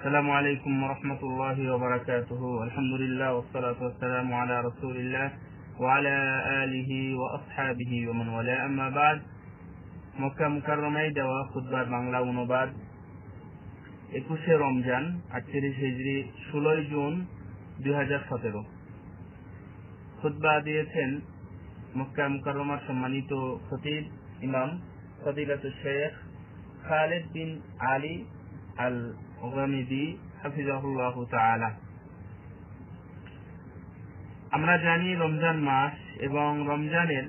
السلام عليكم ورحمة الله وبركاته. الحمد لله والصلاة والسلام على رسول الله وعلى آله وأصحابه ومن والاه. أما بعد, মক্কা মুকাররমায় দেওয়া খুতবার বাংলা অনুবাদ 21 রমজান 38 হিজরি 16 জুন 2017। খুতবা দিয়েছেন মক্কা মুকাররমার সম্মানিত খতিব ইমাম ফদিলাতুল শেখ খালিদ বিন আলী আল গামিদি হাফিজাহুল্লাহু তাআলা। আমরা জানি রমজান মাস এবং রমজানের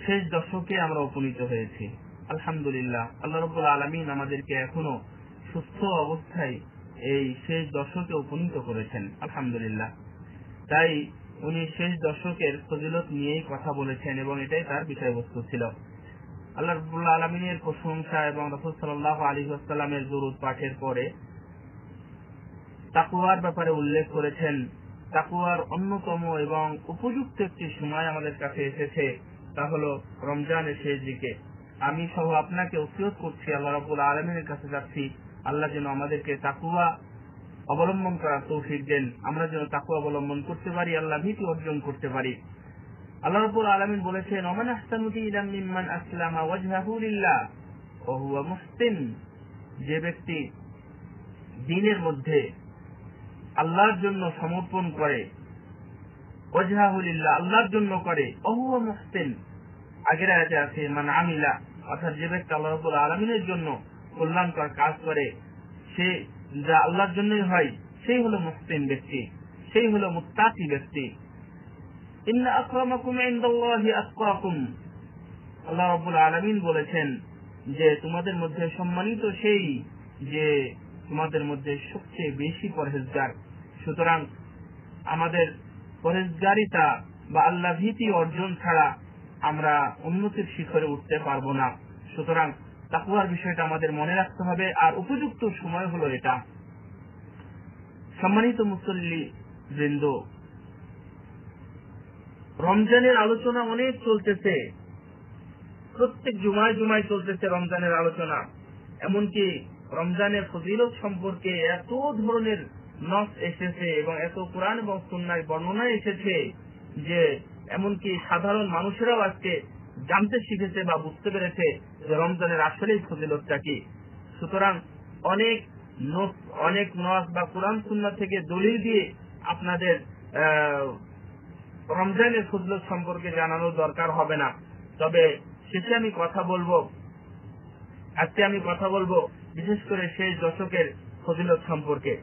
শেষ দশকে আমরা উপনীত হয়েছি। আলহামদুলিল্লাহ, আল্লাহ রাব্বুল আলামিন আমাদেরকে এখনো সুস্থ অবস্থায় এই শেষ দশকে উপনীত করেছেন, আলহামদুলিল্লাহ। তাই উনি শেষ দশকের ফজিলত নিয়েই কথা বলেছেন এবং এটাই তার বিষয়বস্তু ছিল। আল্লাহ রাব্বুল আলামিনের প্রশংসা এবং রাসূল সাল্লাল্লাহু আলাইহি ওয়াসাল্লামের দুরূদ পাঠের পরে তাকওয়ার ব্যাপারে উল্লেখ করেছেন। তাকওয়ার অন্যতম এবং উপযুক্ত একটি সময় আমাদের কাছে এসেছে, তা হলো রমজানের শেষ দিকে। আমি সহ আপনাকে ওসিয়ত করছি, আল্লাহ রাব্বুল আলামিনের কাছে যাচ্ছি, আল্লাহ যেন আমাদেরকে তাকওয়া অবলম্বন করার তৌফিক দেন, আমরা যেন তাকওয়া অবলম্বন করতে পারি, আল্লাহ ভীতি অর্জন করতে পারি। আল্লাহ রাব্বুল আলামিন বলেছেন, ওমান আহসানু দীনাম মিম্মান আসলামা ওয়াজহাহু লিল্লাহ ওয়া হুয়া মুহসিন। যে ব্যক্তি দ্বীনের মধ্যে আল্লাহর জন্য সমর্পণ করে, ওয়াজহাহু লিল্লাহ আল্লাহর জন্য করে, ওয়া হুয়া মুহসিন, আগের আয়াতে আছে মান আমিলা, অর্থাৎ যে ব্যক্তি আল্লাহ রাব্বুল আলামিনের জন্য কল্যাণকর কাজ করে, সে যা আল্লাহর জন্যই হয়, সেই হলো মুহসিন ব্যক্তি, সেই হলো মুত্তাকি ব্যক্তি। ইন্না আকরামাকুম ইনদাল্লাহি আতকাকুম, আল্লাহ রাব্বুল আলামিন বলেছেন যে তোমাদের মধ্যে সম্মানিত সেই যে তোমাদের মধ্যে সবচেয়ে বেশি পরহেজগার। সুতরাং আমাদের পরহেজগারিতা বা আল্লাহ ভীতি অর্জন ছাড়া আমরা উন্নতির শিখরে উঠতে পারবো না। সুতরাং তাকওয়ার বিষয়টা আমাদের মনে রাখতে হবে, আর উপযুক্ত সময় হলো এটা। সম্মানিত মুসল্লি বৃন্দ, রমজানের আলোচনা অনেক চলতেছে, প্রত্যেক জুমায় জুমায় চলতেছে রমজানের আলোচনা। এমনকি রমজানের ফজিলত সম্পর্কে এত ধরনের নস এসেছে এবং এত কোরআন এবং সুন্নাহয় বর্ণনা এসেছে যে এমনকি সাধারণ মানুষেরাও আজকে জানতে শিখেছে বা বুঝতে পেরেছে যে রমজানের আসলেই ফজিলতটা কি। সুতরাং অনেক নস বা কোরআন সুন্নাহ থেকে দলিল দিয়ে আপনাদের রমজানের ফজিলত সম্পর্কে জানানোর দরকার হবে না। তবে শেষে আজকে আমি কথা বলবো বিশেষ করে শেষ দশকের ফজিলত সম্পর্কে।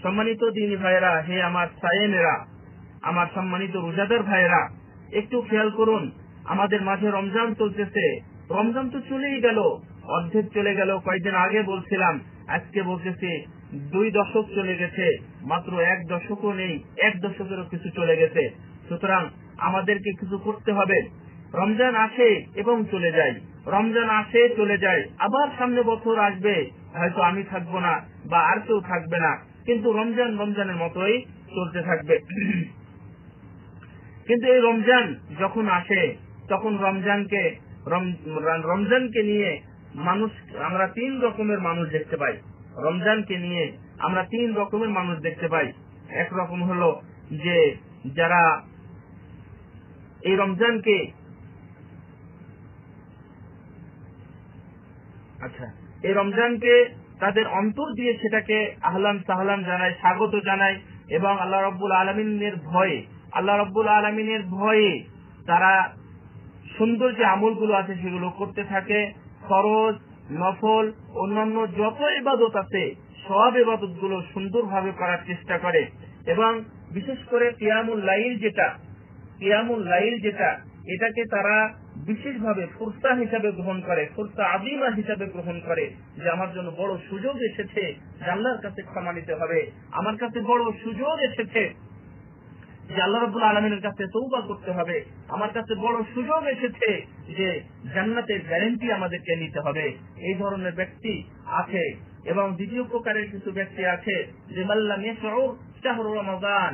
সম্মানিত দ্বীনী ভাইয়েরা, হে আমার সায়েমেরা, আমার সম্মানিত রোজাদার ভাইয়েরা, একটু খেয়াল করুন, আমাদের মাঝে রমজান চলতেছে। রমজান তো চলেই গেল, অর্ধেক চলে গেল, কয়েকদিন আগে বলছিলাম, আজকে বলতেছি 2 দশক চলে গেছে, মাত্র 1 দশকও নেই, 1 দশকেরও কিছু চলে গেছে। সুতরাং আমাদেরকে কিছু করতে হবে। রমজান আসে এবং চলে যায়, রমজান আসে চলে যায়, আবার সামনে বছর আসবে, হয়তো আমি থাকবো না বা আর কেউ থাকবে না, কিন্তু রমজান রমজানের মতোই চলতে থাকবে। কিন্তু এই রমজান যখন আসে তখন রমজানকে নিয়ে আমরা 3 রকমের মানুষ দেখতে পাই। রমজানকে নিয়ে আমরা 3 রকমের মানুষ দেখতে পাই। একরকম হলো যে যারা এই রমজানকে তাদের অন্তর দিয়ে সেটাকে আহলান সাহলান জানায়, স্বাগত জানায়, এবং আল্লাহ রাব্বুল আলামিনের ভয়ে তারা সুন্দর যে আমলগুলো আছে সেগুলো করতে থাকে। ফরজ, নফল, অন্যান্য যত ইবাদত আছে সব ইবাদত গুলো সুন্দরভাবে করার চেষ্টা করে, এবং বিশেষ করে কিয়ামুল লাইল যেটা এটাকে তারা বিশেষভাবে ফুরসা হিসাবে গ্রহণ করে, ফুরসা আযীমা হিসাবে গ্রহণ করে, যে আমার জন্য বড় সুযোগ এসেছে যে আল্লাহর কাছে ক্ষমা নিতে হবে, আমার কাছে বড় সুযোগ এসেছে যে আল্লাহ রাব্বুল আলামিনের কাছে তওবা করতে হবে, আমার কাছে বড় সুযোগ এসেছে যে জান্নাতের গ্যারান্টি আমাদেরকে নিতে হবে। এই ধরনের ব্যক্তি আছে। এবং দ্বিতীয় প্রকারের কিছু ব্যক্তি আছে যে মাল্লাম ইয়াশউর শাহরু রমাদান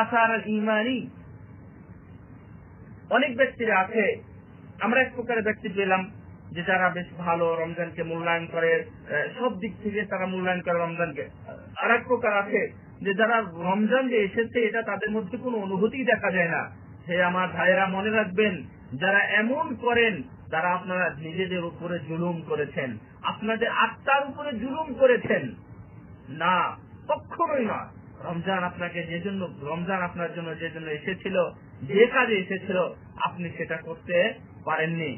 আসার আল ঈমানি। অনেক ব্যক্তিরা আছে, আমরা এক প্রকারের ব্যক্তি পেলাম যে যারা বেশ ভালো রমজানকে মূল্যায়ন করে, সব দিক থেকে তারা মূল্যায়ন করে রমজানকে। আর এক প্রকার আছে যে যারা রমজান যে এসেছে এটা তাদের মধ্যে কোনো অনুভূতি দেখা যায় না। সে আমার ভাইয়েরা মনে রাখবেন, যারা এমন করেন তারা আপনারা নিজেদের উপরে জুলুম করেছেন, আপনাদের আত্মার উপরে জুলুম করেছেন। না, কখনোই না। রমজান আপনার জন্য যে জন্য এসেছিল, যে কাজে এসেছিল, আপনি সেটা করতে পারেননি।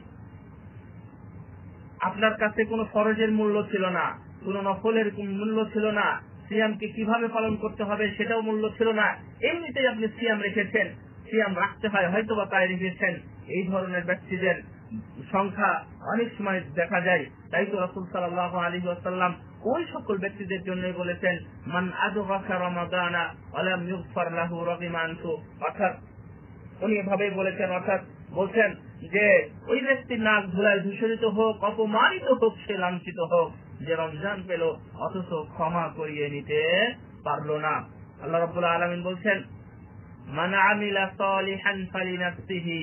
আপনার কাছে কোনো ফরজের মূল্য ছিল না, কোনো নফলের মূল্য ছিল না, সিয়ামকে কিভাবে পালন করতে হবে সেটাও মূল্য ছিল না। এমনিতেই আপনি সিয়াম রেখেছেন, সিয়াম রাখতে হয় হয়তো বা তাই রেখেছেন। এই ধরনের ব্যক্তিদের সংখ্যা অনেক সময় দেখা যায়। তাই তো রাসূল সাল্লাল্লাহু আলাইহি ওয়াসাল্লাম ওই সকল ব্যক্তিদের জন্য বলেছেন, মান আযগাসা রমাদানা ওয়া লাম ইগফার লাহু রাগিমা আনহু। অর্থাৎ উনি এভাবেই বলেছেন, অর্থাৎ বলছেন যে ওই ব্যক্তির নাক ধুলায় ধূসরিত হোক, অপমানিত হোক, সে লাঞ্ছিত হোক, যে রমজান পেল অথচ ক্ষমা করিয়ে নিতে পারলো না। আল্লাহ রাব্বুল আলামিন বলছেন, মান আমিলা সালিহান ফালিনাফসিহি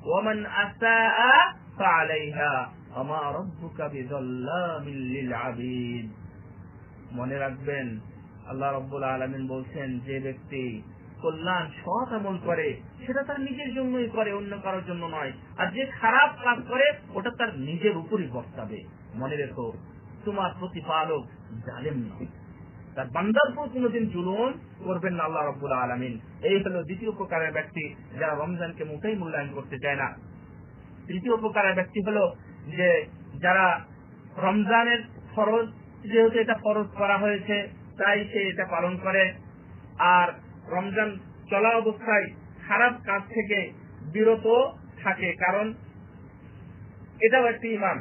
ওয়া মান আসাআ ফাআলাইহা ওয়া মা রাব্বুকা বিযাল্লামিল লিল আবিদ। মনে রাখবেন, আল্লাহ রাব্বুল আলামিন বলছেন, যে ব্যক্তি কল্যাণ সৎ আমল করে সেটা তার নিজের জন্যই করে, অন্য কারোর জন্য নয়। আর যে খারাপ কাজ করে ওটা তার নিজের উপরই বর্তাবে। মনে রেখো, তোমার প্রতিপালক জালেম নয়, তার বান্দার উপর কোনদিন জুলুম করবেন না আল্লাহ রাব্বুল আলামিন। এই হলো দ্বিতীয় প্রকারের ব্যক্তি, যারা রমজানকে মোটেই মূল্যায়ন করতে চায় না। তৃতীয় প্রকারের ব্যক্তি হলো যে যারা রমজানের ফরজ, যেহেতু এটা ফরজ করা হয়েছে তাই সে এটা পালন করে, আর রমজান চলা অবস্থায় খারাপ কাজ থেকে বিরত থাকে, কারণ এটাও একটি ঈমান।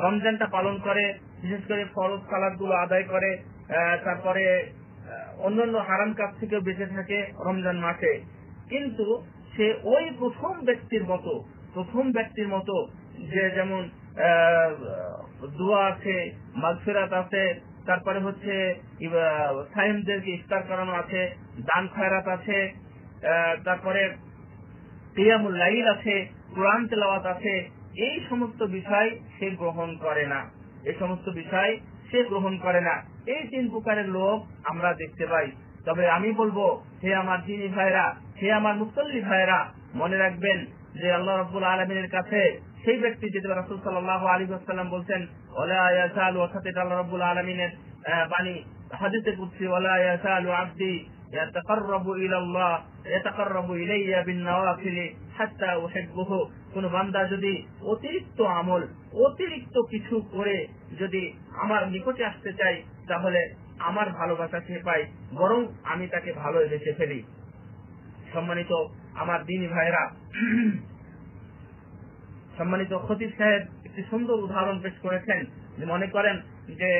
রমজানটা পালন করে, বিশেষ করে ফরজ সালাতগুলো আদায় করে, তারপরে অন্যান্য হারাম কাজ থেকেও বেঁচে থাকে রমজান মাসে। কিন্তু সে ওই প্রথম ব্যক্তির মতো যে যেমন দোয়া আছে, মাগফিরাত আছে, তারপরে হচ্ছে সাইমদেরকে ইফতার করানো আছে, দান খয়রাত আছে, তারপরে কিয়ামুল লাইল আছে, কোরআন তেলাওয়াত আছে, এই সমস্ত বিষয় সে গ্রহণ করে না। এই তিন প্রকারের লোক আমরা দেখতে পাই। তবে আমি বলবো, হে আমার দ্বীনী ভাইরা, হে আমার মুসল্লি ভাইরা, মনে রাখবেন যে আল্লাহ রাব্বুল আলামিনের কাছে সেই ব্যক্তি, যেটা রাসূল সাল্লাল্লাহু আলাইহি ওয়াসাল্লাম বলছেন, ওয়ালা ইয়াসালু, অর্থাৎ আল্লাহ রাব্বুল আলামিনের বাণী, হাদিসে কুদসি, ওয়ালা ইয়াসালু আবদি ইয়াতাকাররাবু ইলাইয়া বিন-নওয়াফিল হাত্তা উহিব্বুহু। কোন বান্দা যদি অতিরিক্ত কিছু করে যদি আমার নিকটে আসতে চাই, তাহলে আমার ভালোবাসা সে পায়, বরং আমি তাকে ভালোবেসে ফেলি। সম্মানিত আমার দ্বীনী ভাইরা, সম্মানিত খতিব সাহেব একটি সুন্দর উদাহরণ পেশ করেছেন। যে মনে করেন যে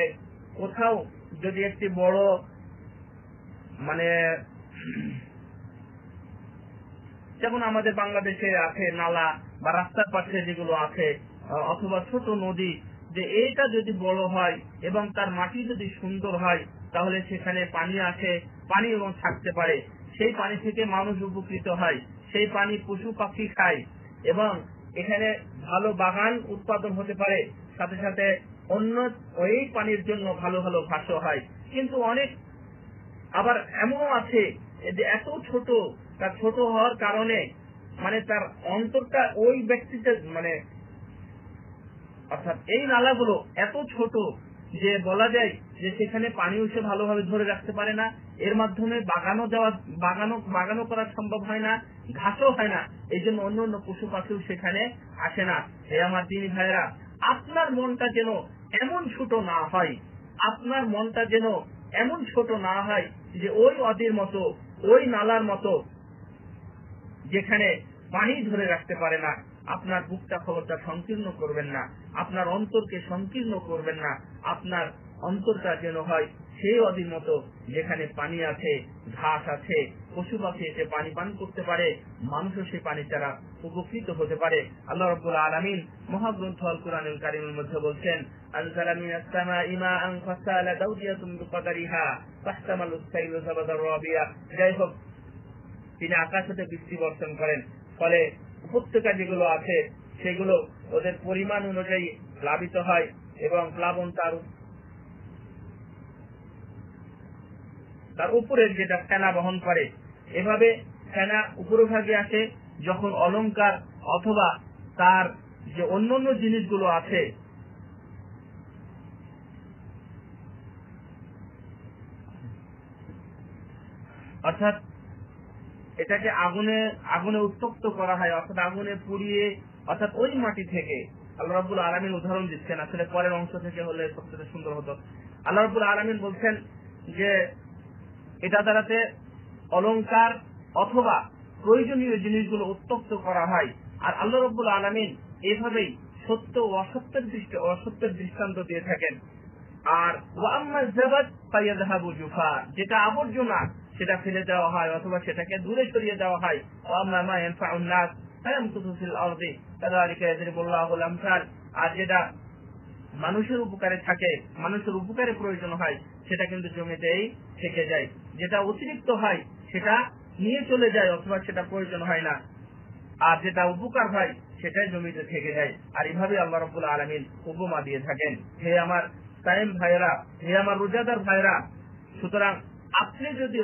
কোথাও যদি একটি বড় যেমন আমাদের বাংলাদেশে আছে নালা বা রাস্তার পাশে যেগুলো আছে, অথবা ছোট নদী, যে এইটা যদি বড় হয় এবং তার মাটি যদি সুন্দর হয়, তাহলে সেখানে পানি এবং থাকতে পারে। সেই পানি থেকে মানুষ উপকৃত হয়, সেই পানি পশু পাখি খায়, এবং এখানে ভালো বাগান উৎপাদন হতে পারে, সাথে সাথে অন্য ওই পানির জন্য ভালো ভালো ঘাসও হয়। কিন্তু অনেক আবার এমনও আছে যে এত ছোট হওয়ার কারণে তার অন্তরটা ওই ব্যক্তিতে অর্থাৎ এই নালাগুলো এত ছোট যে বলা যায় যে সেখানে পানিও সে ভালোভাবে ধরে রাখতে পারে না, এর মাধ্যমে বাগানও করা সম্ভব হয় না, ঘাসও হয় না। এই জন্য অন্য পশু পাখিও সেখানে আসে না। হে আমার দ্বীনী ভাইরা, আপনার মনটা যেন এমন ছোট না হয় যে ওই নদীর মতো, ওই নালার মতো, যেখানে পানি ধরে রাখতে পারে না। আপনার বুকটা খবরটা সংকীর্ণ করবেন না, আপনার অন্তরকে সংকীর্ণ করবেন না। আপনার অন্তরটা যেন হয় সেই নদীর মতো, যেখানে পানি আছে, ঘাস আছে, পশু পাখি এসে পানি পান করতে পারে, মানুষও সেই পানি ছাড়া উপকৃত হতে পারে। আল্লাহ রাব্বুল আলামিন মহাগ্রন্থ আল কুরআনুল কারীমের মধ্যে বলছেন, আনজালা মিনাস সামাই মাআন ফাসালা দাওদিয়াতুন বিকাদারিহা ফাহতামালুস সাইলু যাবাদার রাবিয়া। যাই হোক, তিনি আকাশ হতে বৃষ্টি বর্ষণ করেন, ফলে উপত্যকা যেগুলো আছে সেগুলো ওদের পরিমাণ অনুযায়ী প্লাবিত হয় এবং প্লাবন তার উপরের যেটা ফেনা বহন করে। এভাবে ফেনা উপরভাগে আসে যখন অলংকার অথবা তার যে অন্যান্য জিনিসগুলো আছে অর্থাৎ এটাকে আগুনে উত্তপ্ত করা হয়, অর্থাৎ আগুনে পুড়িয়ে, অর্থাৎ ওই মাটি থেকে। আল্লাহ রাব্বুল আলামিন উদাহরণ দিচ্ছেন, আসলে পরের অংশ থেকে হলে সবচেয়ে সুন্দর হতো। আল্লাহ রাব্বুল আলামিন বলছেন যে এটা দ্বারাতে অলংকার অথবা প্রয়োজনীয় জিনিসগুলো উত্তপ্ত করা হয়। আর আল্লাহ রাব্বুল আলামিন এভাবেই সত্য ও অসত্যের দৃষ্টান্ত দিয়ে থাকেন। আর ওয়াম্মা যাবাত ফায়াযহাবু জুফা, যেটা আবর্জনা সেটা ফেলে দেওয়া হয় অথবা সেটাকে দূরে সরিয়ে দেওয়া হয়। ওয়াম্মা মা ইয়ানফাউন নাস ফায়ামকুতু ফিল আরদি কাযালিকা ইয়াদরিবুল্লাহুল আমসাল, আর যেটা মানুষের উপকারে থাকে, মানুষের উপকারে প্রয়োজন হয়, সেটা কিন্তু জমিতেই থেকে যায়। যেটা অতিরিক্ত হয় সেটা নিয়ে চলে যায় অথবা সেটা প্রয়োজন হয় না, আর যেটা উপকার হয় সেটাই জমিতে থেকে যায়। আর এইভাবে আল্লাহ রাব্বুল আলামিন উপমা দিয়ে থাকেন। হে আমার সায়েম ভাইরা, হে আমার রোজাদার ভাইরা, সুতরাং আপনি যদি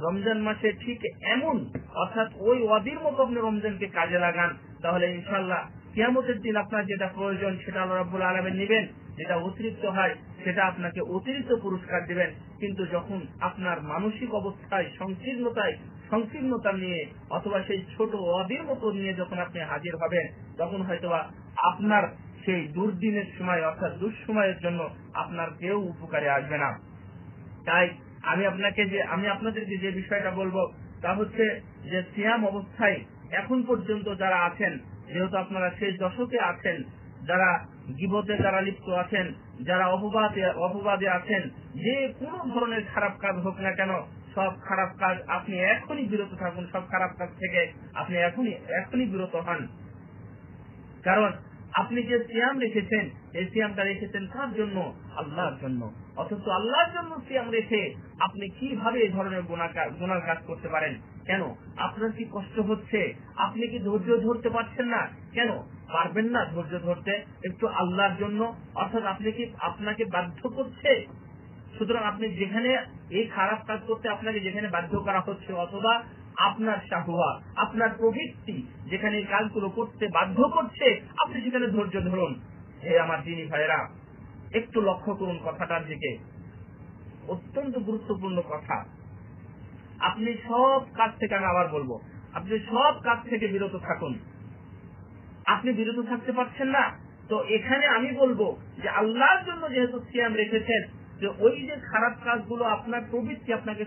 রমজান মাসে ঠিক এমন অর্থাৎ ওই ওয়াদির মতো আপনি রমজানকে কাজে লাগান, তাহলে ইনশাআল্লাহ কিয়ামতের দিন আপনার যেটা প্রয়োজন সেটা আল্লাহ রাব্বুল আলামিন নেবেন, যেটা অতিরিক্ত হয় সেটা আপনাকে অতিরিক্ত পুরস্কার দিবেন। কিন্তু যখন আপনার মানসিক অবস্থায় সংকীর্ণতা নিয়ে অথবা সেই ছোট ওয়াদির মতো নিয়ে যখন আপনি হাজির হবেন, তখন হয়তোবা আপনার সেই দুর্দিনের সময় অর্থাৎ দুঃসময়ের জন্য আপনার কেউ উপকারে আসবে না। তাই আমি আপনাদেরকে যে বিষয়টা বলবো তা হচ্ছে যে সিয়াম অবস্থায় এখন পর্যন্ত যারা আছেন, যেহেতু আপনারা শেষ দশকে আছেন, যারা গীবতে যারা লিপ্ত আছেন, যারা অপবাদে আছেন, যে কোনো ধরনের খারাপ কাজ হোক না কেন, সব খারাপ কাজ আপনি এখনই বিরত থাকুন, সব খারাপ কাজ থেকে আপনি এখনই বিরত হন। কারণ আপনি যে সিয়াম রেখেছেন, এই সিয়ামটা রেখেছেন কার জন্য? আল্লাহর জন্য। অথচ আল্লাহর জন্য সিয়াম রেখে আপনি কিভাবে এই ধরনের গুনার কাজ করতে পারেন? কেন? আপনার কি কষ্ট হচ্ছে? আপনি কি ধৈর্য ধরতে পারছেন না? কেন পারবেন না ধৈর্য ধরতে? একটু আল্লাহর জন্য, অর্থাৎ আপনাকে বাধ্য করছে। সুতরাং আপনি যেখানে এই খারাপ কাজ করতে আপনাকে যেখানে বাধ্য করা হচ্ছে, অথবা আপনার শাহওয়া, আপনার প্রবৃত্তি যেখানে এই কাজগুলো করতে বাধ্য করছে, আপনি সেখানে ধৈর্য ধরুন। হে আমার দিনী ভাইরা, একটু লক্ষ্য করুন কথাটার দিকে, অত্যন্ত গুরুত্বপূর্ণ কথা। আপনি সব কাজ থেকে, আমি আবার বলবো, আপনি সব কাজ থেকে বিরত থাকুন। আপনি বিরত থাকতে পারছেন না, তো এখানে আমি বলবো যে আল্লাহর জন্য যেহেতু সিয়াম রেখেছেন, যে ওই যে খারাপ কাজগুলো আপনার প্রবৃত্তি আপনাকে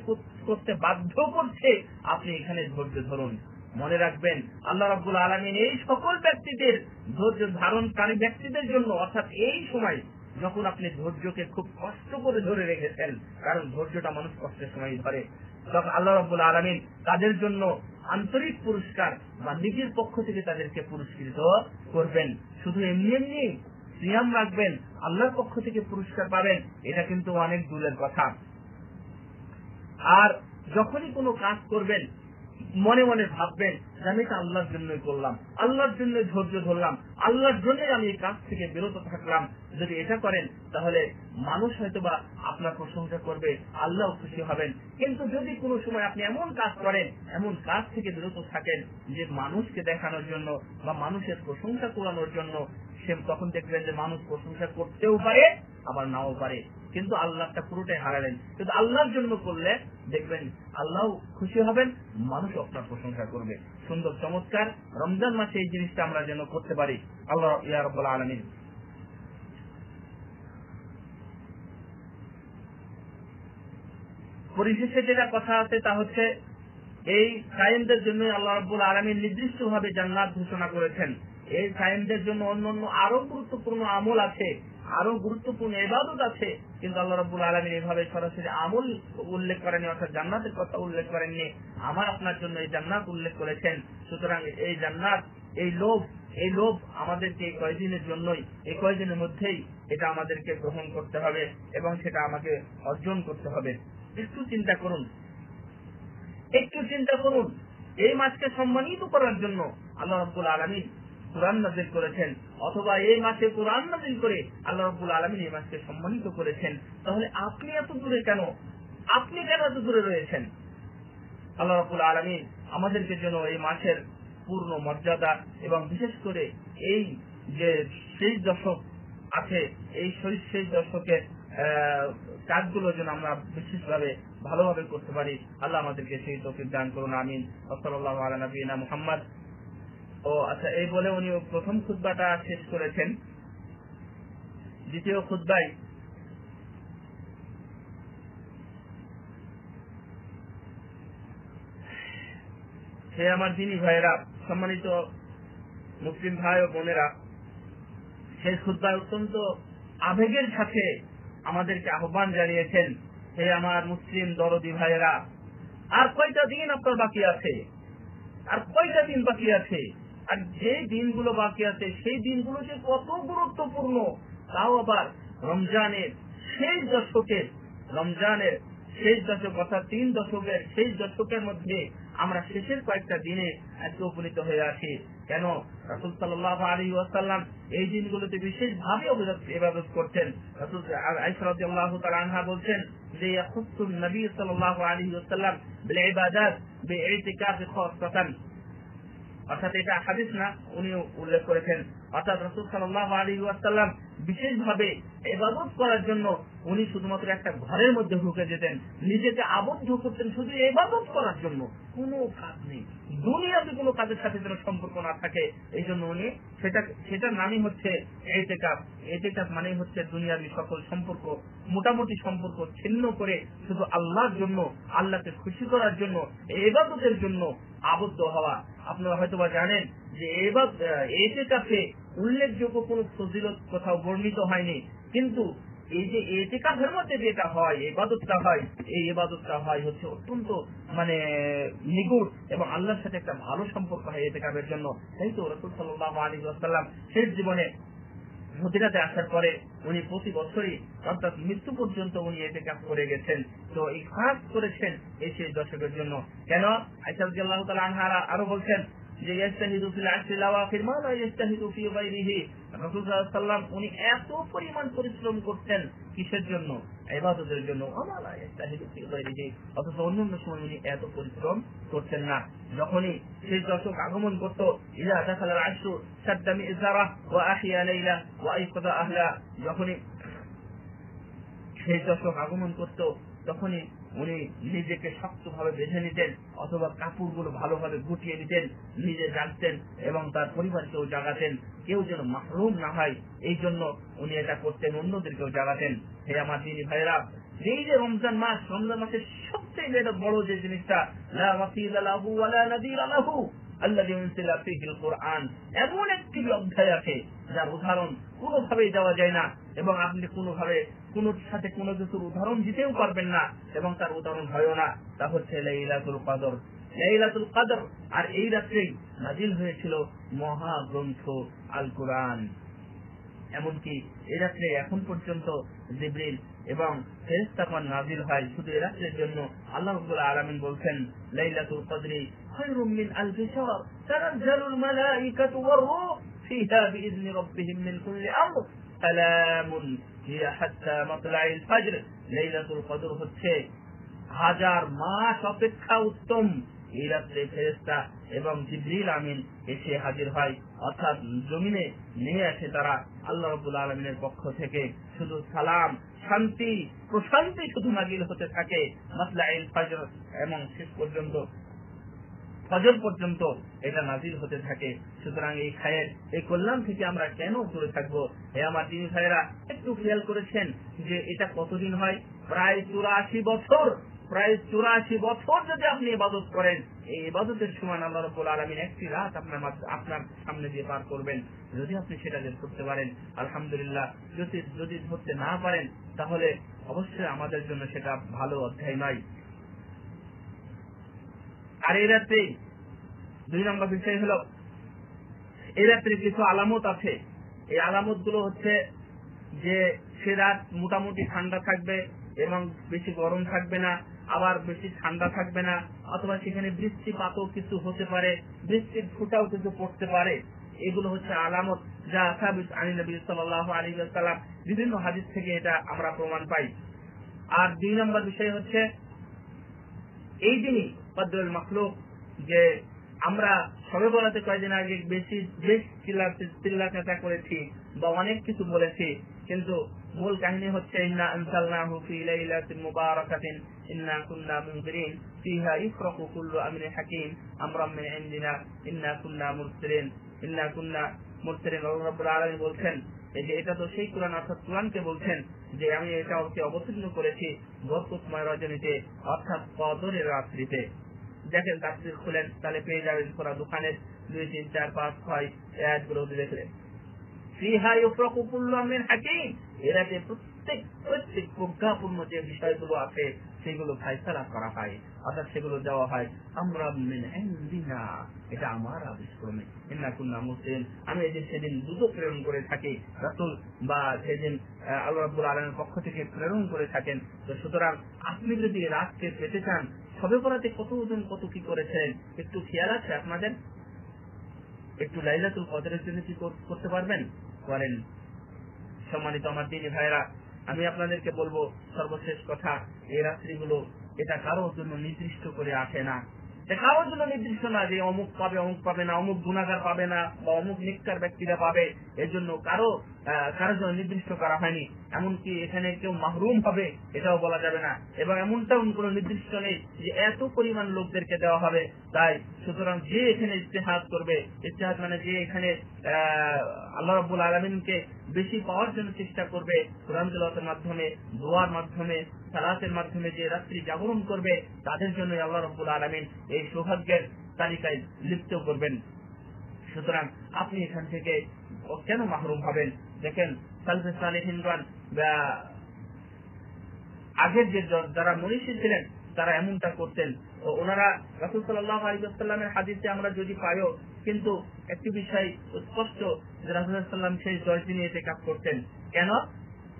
করতে বাধ্য করছে, আপনি এখানে ধৈর্য ধরুন। মনে রাখবেন, আল্লাহ রাব্বুল আলামিন এই সকল ব্যক্তিদের, ধৈর্য ধারণকারী ব্যক্তিদের জন্য, অর্থাৎ এই সময় যখন আপনি ধৈর্যকে খুব কষ্ট করে ধরে রেখেছেন, কারণ ধৈর্যটা মানুষ কষ্টের সময় ধরে, তখন আল্লাহ রাব্বুল আলামিন তাদের জন্য আন্তরিক পুরস্কার বা নিজের পক্ষ থেকে তাদেরকে পুরস্কৃত করবেন। শুধু এমনি সিয়াম রাখবেন, আল্লাহর পক্ষ থেকে পুরস্কার পাবেন, এটা কিন্তু অনেক দূরের কথা। আর যখনই কোনো কাজ করবেন, মনে মনে ভাববেন যে আমি এটা আল্লাহর জন্যই করলাম, আল্লাহর জন্য ধৈর্য ধরলাম, আল্লাহর জন্যই আমি এই কাজ থেকে বিরত থাকলাম। যদি এটা করেন তাহলে মানুষ হয়তোবা আপনার প্রশংসা করবে, আল্লাহ খুশি হবেন। কিন্তু যদি কোনো সময় আপনি এমন কাজ করেন, এমন কাজ থেকে বিরত থাকেন যে মানুষকে দেখানোর জন্য বা মানুষের প্রশংসা করানোর জন্য, তখন দেখবেন যে মানুষ প্রশংসা করতেও পারে আবার নাও পারে, কিন্তু আল্লাহটা পুরোটাই হারালেন। কিন্তু আল্লাহর জন্য করলে দেখবেন আল্লাহ খুশি হবেন, মানুষ আপনার প্রশংসা করবে। সুন্দর চমৎকার রমজান মাসে এই জিনিসটা আমরা যেন করতে পারি। আল্লাহ ইয়া রাব্বুল আলামিন। পরিশেষে যেটা কথা আছে তা হচ্ছে, এই সায়েমদের জন্য আল্লাহ রাব্বুল আলামিন নির্দিষ্টভাবে জান্নাত ঘোষণা করেছেন। এই সায়েমদের জন্য অন্যান্য আরো গুরুত্বপূর্ণ আমল আছে, আরো গুরুত্বপূর্ণ ইবাদত আছে, কিন্তু আল্লাহ রাব্বুল আলামিন এভাবে সরাসরি আমল উল্লেখ করেননি, অর্থাৎ জান্নাতের কথা উল্লেখ করেননি। আমার আপনার জন্য এই জান্নাত উল্লেখ করেছেন। সুতরাং এই জান্নাত, এই লোভ আমাদেরকে এই কয়দিনের জন্যই, এই কয়দিনের মধ্যেই এটা আমাদেরকে গ্রহণ করতে হবে এবং সেটা আমাকে অর্জন করতে হবে। একটু চিন্তা করুন, এই মাসকে সম্মানিত করার জন্য আল্লাহ রাব্বুল আলামিন কুরআন নাযিল করেছেন, অথবা এই মাসে কুরআন নাযিল করে আল্লাহ রাব্বুল আলামিন এই মাসকে সম্মানিত করেছেন, তাহলে আপনি এত দূরে কেন? আপনি কেন এত দূরে রয়েছেন? আল্লাহ রাব্বুল আলামিন আমাদেরকে যেন এই মাসের পূর্ণ মর্যাদা এবং বিশেষ করে এই যে শেষ দশক আছে, এই শেষ দশকের কাজগুলো যেন আমরা বিশেষভাবে ভালোভাবে করতে পারি। আল্লাহ আমাদেরকে সেই তৌফিক দান করুন, আমিন। সাল্লাল্লাহু আলা নবিয়িনা মুহাম্মদ। ও আচ্ছা, এই বলে উনি প্রথম খুতবাটা শেষ করেছেন। দ্বিতীয় খুতবায় হে আমার দিনী ভাইয়েরা, সম্মানিত মুসলিম ভাই ও বোনেরা, সেই খুতবায় অত্যন্ত আবেগের সাথে আমাদেরকে আহ্বান জানিয়েছেন, হে আমার মুসলিম দরদি ভাইয়েরা, আর কয়টা দিন আপনার বাকি আছে? আর কয়টা দিন বাকি আছে? আর যে দিনগুলো বাকি আছে সেই দিনগুলো যে কত গুরুত্বপূর্ণ, তাও আবার রমজানের শেষ দশকের, রমজানের শেষ দশক অর্থাৎ 3 দশকের শেষ দশকের মধ্যে আমরা শেষের কয়েকটা দিনে আজকে উপনীত হয়ে আছি। কেন? রাসূল সাল্লাল্লাহু আলাইহি ওয়াসাল্লাম এই দিনগুলোতে বিশেষভাবে ইবাদত করতেন। রাসূল আয়েশা রাদিয়াল্লাহু তাআলা আনহা বলছেন যে ইয়াখুসুন নবী সাল্লাল্লাহু আলাইহি ওয়াসাল্লাম বিল ইবাদাত বিইতিকাফ খাসসাতান, অর্থাৎ এটা হাদিস না, উনি উল্লেখ করেছেন, অর্থাৎ রাসূল সাল্লাল্লাহু আলাইহি ওয়াসাল্লাম বিশেষভাবে ইবাদত করার জন্য উনি শুধুমাত্র একটা ঘরের মধ্যে ঢুকে যেতেন, নিজেকে আবদ্ধ করতেন শুধু ইবাদত করার জন্য, কোনো কাজ নেই, দুনিয়াতে কোনো কাজের সাথে যেন সম্পর্ক না থাকে। এই জন্য উনি সেটার নামই হচ্ছে ইতিকাফ। ইতিকাফ মানে হচ্ছে দুনিয়াবি সকল সম্পর্ক, মোটামুটি সম্পর্ক ছিন্ন করে শুধু আল্লাহর জন্য, আল্লাহকে খুশি করার জন্য, ইবাদতের জন্য আবদ্ধ হওয়া। আপনারা হয়তোবা জানেন যে ইতিকাফে উল্লেখযোগ্য কোন ফজিলত কোথাও বর্ণিত হয়নি, কিন্তু এই যে ইতিকাফের মধ্যে যেটা হয়, ইবাদতটা হয়, এই ইবাদতটা হয় হচ্ছে অত্যন্ত নিগুড় এবং আল্লাহর সাথে একটা ভালো সম্পর্ক হয় ইতিকাফের জন্য। তাই তো রাসূল সাল্লাল্লাহু আলাইহি ওয়াসাল্লাম শেষ জীবনে মদিনাতে আসার পরে উনি প্রতি বছরই অর্থাৎ মৃত্যু পর্যন্ত উনি ইতিকাফ করে গেছেন। তো এই খাস করেছেন এই শেষ দশকের জন্য। কেন? আয়েশা রাদিয়াল্লাহু তাআলা আনহা আরো বলছেন যে ইস্তাহিদু ফিল আশরিল আওয়াখির মা লা ইস্তাহিদু ফি গায়রিহি। রাসূল সাল্লাল্লাহু আলাইহি ওয়াসাল্লাম উনি এত পরিমাণ পরিশ্রম করতেন কিসের জন্য? ইবাদতের জন্য। ওয়া লা ইস্তাহিদু ফি গায়রিহি, অথচ অন্যান্য সময় উনি এত পরিশ্রম করতেন না। যখনই শেষ দশক আগমন করত, ইযা দাখালাল আশরু শাদ্দা মি'জারা ওয়া আহিয়া লাইলা ওয়া আইকাযা আহলা, যখনই শেষ দশক আগমন করত তখনই উনি নিজেকে শক্তভাবে বেঁধে নিতেন, অথবা কাপড়গুলো ভালোভাবে গুটিয়ে নিতেন, নিজে জাগতেন এবং তার পরিবারকেও জাগাতেন, কেউ যেন মাহরুম না হয়, এই জন্য উনি এটা করতেন, অন্যদেরকেও জাগাতেন। হে আমার দিনী ভাইরা, এই যে রমজান মাস, রমজান মাসের সবচেয়ে বড় যে জিনিসটা, লা ওয়াসিলা লাহু ওয়া লা নাদিরা লাহু আল্লাযী উনজিলা ফীহিল কুরআন, এমন একটি অধ্যায় আছে যার উদাহরণ কোনোভাবেই দেওয়া যায় না, এবং আপনি কোনোভাবে কোনোর সাথে কোনো কিছুর উদাহরণ দিতেও পারবেন না, এবং তার উদাহরণ হয়ও না। তা হচ্ছে লাইলাতুল কদর। লাইলাতুল কদর, আর এই রাত্রেই নাজিল হয়েছিল মহাগ্রন্থ আল কুরআন। এমনকি এই রাত্রে এখন পর্যন্ত জিবরিল এবং ফেরেশতাগণ নাজিল হয় শুধু এই রাত্রের জন্য। আল্লাহ রাব্বুল আলামিন বলছেন, লাইলাতুল কদরি খায়রুম মিন আলফি শাহর তানাজ্জালুল মালাইকাতু ওয়ার রূহ ফিহা বিইذن রাব্বিহিম মিন কুল্লি আমর সালামুন হিয়া হাত্তা মাতলাইল ফজর। লাইলাতুল কদর হচ্ছে 1000 মাস অপেক্ষা উত্তম। এই রাত্রে ফেরেশতা এবং জিবরিল আমিন এসে হাজির হয়, অর্থাৎ জমিনে নিয়ে আসে তারা আল্লাহ রাব্বুল আলামিনের পক্ষ থেকে শুধু সালাম, শান্তি, প্রশান্তি শুধু নাজিল হতে থাকে মাতলাইল ফজর, এবং শেষ পর্যন্ত ফজর পর্যন্ত এটা নাজিল হতে থাকে। সুতরাং এই খায়ের, এই কল্যাণ থেকে আমরা কেন দূরে থাকবো? হে আমার দিনী ভাইরা, একটু খেয়াল করেছেন যে এটা কতদিন হয়? প্রায় 84 বছর। প্রায় 84 বছর যদি আপনি ইবাদত করেন, এই ইবাদতের সময় আল্লাহ রাব্বুল আলামিন একটি রাত আপনার সামনে দিয়ে পার করবেন। যদি আপনি সেটা করতে পারেন আলহামদুলিল্লাহ, যদি ধরতে না পারেন তাহলে অবশ্যই আমাদের জন্য সেটা ভালো অধ্যায় নয়। আর এই রাত্রে 2 নম্বর বিষয় হলো, এই রাত্রে কিছু আলামত আছে। এই আলামত গুলো হচ্ছে যে সে রাত মোটামুটি ঠান্ডা থাকবে এবং বেশি গরম থাকবে না, আবার বেশি ঠান্ডা থাকবে না, অথবা সেখানে বৃষ্টিপাতও কিছু হতে পারে, বৃষ্টির ফোঁটাও কিছু পড়তে পারে। এগুলো হচ্ছে আলামত, যা সাবিত আন নবী সাল্লাল্লাহু আলাইহি ওয়াসাল্লাম, বিভিন্ন হাদিস থেকে এটা আমরা প্রমাণ পাই। আর 2 নম্বর বিষয় হচ্ছে এই দিনই কদরুল মাখলুক, যে আমরা সবে বলাতে কয়েকদিন আগে বেশ চিল্লাচাঁচা করেছি বা অনেক কিছু বলেছি, কিন্তু মূল কাহিনী হচ্ছে ইন্না আনজালনাহু ফি লাইলাতিন মুবারাকাতিন ইন্না কুন্না মুনজিরিন ফিহা ইফরাকু কুল্লু আমরিন হাকিম আমরাম মিন ইনদিনা ইন্না কুন্না মুরসিলিন। আল্লাহ রাব্বুল আলামিন বলছেন, এই যে এটা তো সেই কুরআন, অর্থাৎ কুরআনকে বলছেন যে আমি এটা ওকে অবতীর্ণ করেছি বরকতময় রজনীতে, অর্থাৎ কদরের রাত্রিতে। দেখেন তাফসীর খুলেন, তাহলে পেয়ে যাবেন সূরা দুখানের 2, 3, 4, 5, 6 আয়াতগুলো দেখলেন। ফিহা ইফরাকু কুল্লু আমরিন হাকিম, এরাতে প্রত্যেক প্রজ্ঞাপূর্ণ যে বিষয়গুলো আছে সেগুলো ফায়সালা করা হয়, অর্থাৎ সেগুলো দেওয়া হয় আমরা মিন ইনদিনা, এটা আমার আদেশক্রমে। ইন্না কুন্না মুরসিলিন, আমি এই যে সেদিন দূত প্রেরণ করে থাকি, রাসূল বা সেদিন আল্লাহ রাব্বুল আলামিনের পক্ষ থেকে প্রেরণ করে থাকেন। তো সুতরাং আপনি যদি রাতকে পেতে চান, সবে বরাতে কত কি করেছেন একটু খেয়াল আছে আপনাদের? একটু লাইলাতুল কদরের জন্য কি করতে পারবেন? করেন। সম্মানিত আমার দিনী ভাইরা, আমি আপনাদেরকে বলবো সর্বশেষ কথা, এই রাত্রিগুলো এটা কারোর জন্য নির্দিষ্ট করে আসে না, কারোর জন্য নির্দিষ্ট না যে অমুক পাবে না, অমুক গুনাহগার পাবে না, বা অমুক নেককার ব্যক্তিরা পাবে, এর জন্য কারোর জন্য নির্দিষ্ট করা হয়নি। এমনকি এখানে কেউ মাহরুম হবে এটাও বলা যাবে না, এবং এমনটাও কোনো নির্দিষ্ট নেই যে এত পরিমাণ লোকদেরকে দেওয়া হবে। তাই সুতরাং যে এখানে ইজতিহাদ করবে, ইজতিহাদ মানে যে এখানে আল্লাহ রাব্বুল আলামিনকে বেশি পাওয়ার জন্য চেষ্টা করবে, কোরআন তেলাওয়াতের মাধ্যমে, দোয়ার মাধ্যমে, সালাতের মাধ্যমে যে রাত্রি জাগরণ করবে, তাদের জন্য আল্লাহ রাব্বুল আলামিন এই সৌভাগ্যের তালিকায় লিপ্ত করবেন। সুতরাং আপনি এখান থেকে কেন মাহরুম হবেন? দেখেন সালফে সালেহিনগণ বা আগের যে যারা মনীষী ছিলেন তারা এমনটা করতেন। ওনারা রাসূল সাল্লাল্লাহু আলাইহি ওয়াসাল্লামের হাদিসে আমরা যদি পাইও, কিন্তু একটি বিষয় স্পষ্ট যে রাসূল সাল্লাল্লাহু আলাইহি ওয়াসাল্লাম সেই 10 দিনে ইতিকাফ করতেন। কেন?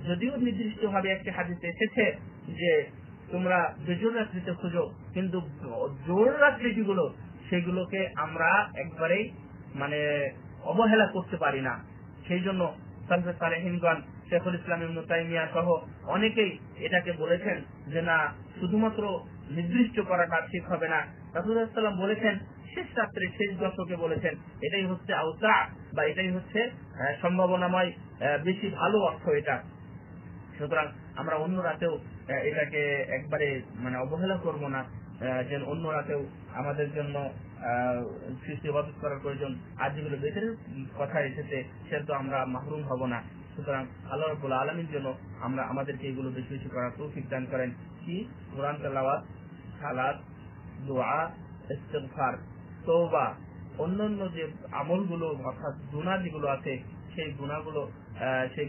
যদিও নির্দিষ্ট ভাবে একটি হাদিসে এসেছে যে তোমরা বেজোর রাত্রিতে খুঁজো, কিন্তু জোর রাত্রি যেগুলো সেগুলোকে আমরা একবারেই অবহেলা করতে পারি না। সেই জন্য সালফে সালেহিনগণ, শেখুল ইসলাম ইবনে তাইমিয়া সহ অনেকেই এটাকে বলেছেন যে না, শুধুমাত্র নির্দিষ্ট করাটা ঠিক হবে না। রাসূল সাল্লাল্লাহু আলাইহি ওয়াসাল্লাম বলেছেন শেষ রাত্রে, শেষ দশকে বলেছেন, এটাই হচ্ছে আওসা, বা এটাই হচ্ছে সম্ভাবনাময় বেশি ভালো অর্থ এটা। সুতরাং আমরা অন্য রাতেও এটাকে একবারে অবহেলা করব না, যেন অন্য রাতেও আমাদের জন্য সৃষ্টি ইবাদত করার প্রয়োজন। আর যেগুলো বেতের কথা এসেছে সেটা তো আমরা মাহরুম হব না। সুতরাং আল্লাহ রাব্বুল আলামিন যেন আমাদেরকে এগুলো বেশি বেশি করার তৌফিক দান করেন। কি? কোরআন তেলাওয়াত, সালাত, দোয়া, ইস্তিগফার, তওবা, অন্যান্য যে আমলগুলো অর্থাৎ গুনাহ যেগুলো আছে সেই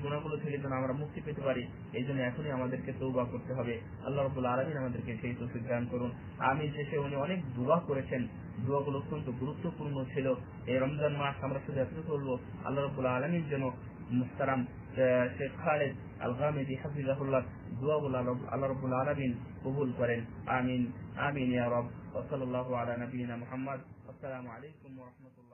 গুনাহগুলো থেকে যেন আমরা মুক্তি পেতে পারি, এই জন্য এখনই আমাদেরকে তওবা করতে হবে। আল্লাহ রাব্বুল আলামিন আমাদেরকে সেই তৌফিক দান করুন। আমিন। শেষে উনি অনেক দোয়া করেছেন, দোয়াগুলো অত্যন্ত গুরুত্বপূর্ণ ছিল। এই রমজান মাস আমরা শুধু এত বলবো, আল্লাহ রাব্বুল আলামিন যেন মুহতারাম শেখ খালেদ আল গামিদি হাফিজাহুল্লাহ দোয়াগুলো আল্লাহ রাব্বুল আলামিন কবুল করেন। আমিন আমিন ইয়া রব। ওয়া সাল্লাল্লাহু আলা নবিয়িনা মুহাম্মদ। আসসালামু আলাইকুম ওয়া রাহমাতুল্লাহ।